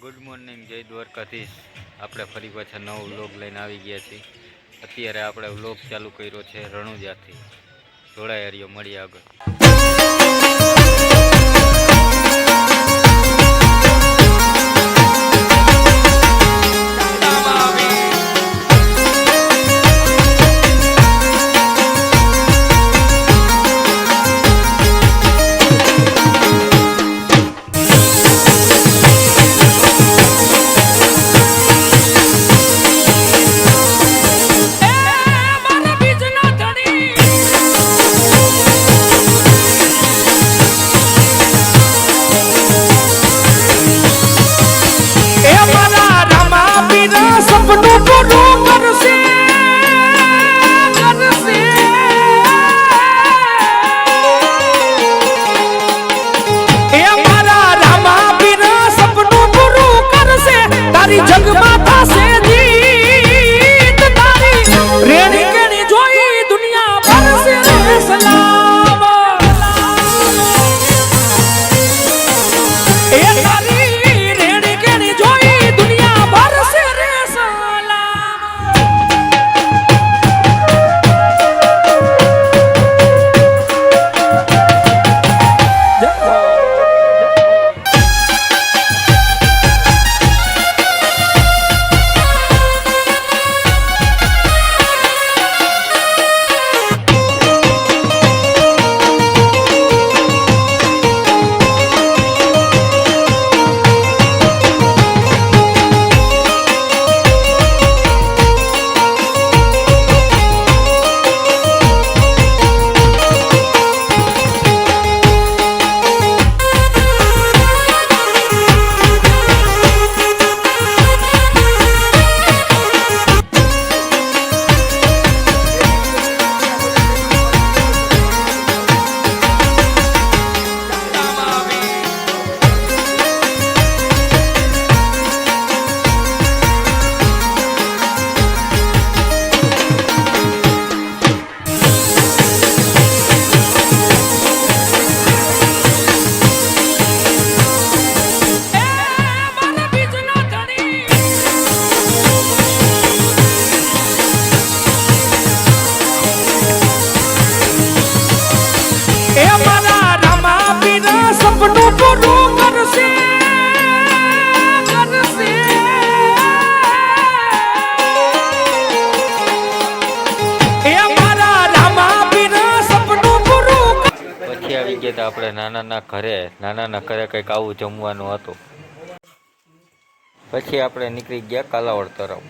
Good morning, જય દ્વારકાધીશ. આપણે ફરી પાછા નવો વ્લોગ લઈને આવી ગયા છીએ. અત્યારે આપણે વ્લોગ ચાલુ કર્યો છે રણુજાથી. જોડાઈ રહ્યો, મળીએ આગળ. જગમાતા સે જીત તારી રેણી કેણી જોઈ દુનિયા ભરસે રે સલામ એ તારી રેણી કેણી જોઈ દુનિયા ભરસે રે આપણે નાનાના ઘરે કંઈક આવું જમવાનું હતું. પછી આપણે નીકળી ગયા કાલાવડ તરફ.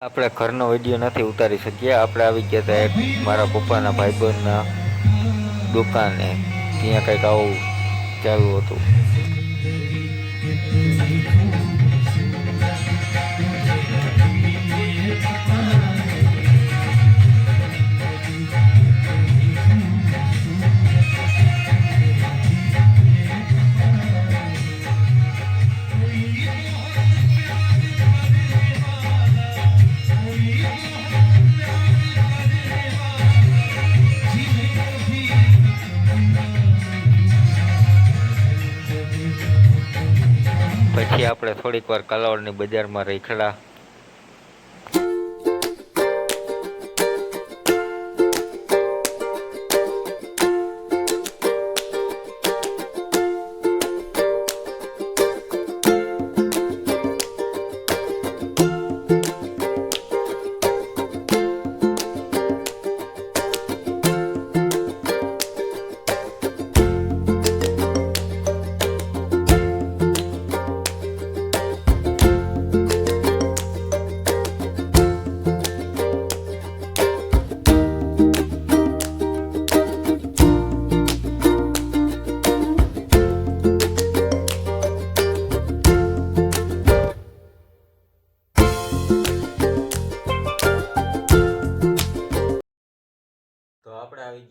આપણે ઘરનો વિડીયો નથી ઉતારી શક્યા. આપણે આવી ગયા હતા એક મારા પપ્પાના ભાઈબંધના દુકાને. ત્યાં કંઈક આવું ચાલુ હતું. પછી આપણે થોડીક વાર કાલાવડની બજારમાં રખડ્યા.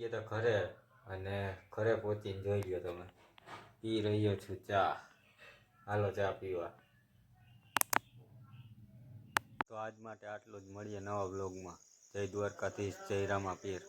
ગયા હતા ઘરે અને ઘરે પહોંચીને જોઈ લ્યો તમે પી રહ્યો છું ચા. હાલો ચા પીવા. તો આજ માટે આટલું જ. મળીએ નવા બ્લોગમાં. જય દ્વારકાધીશ, જય રામાપીર.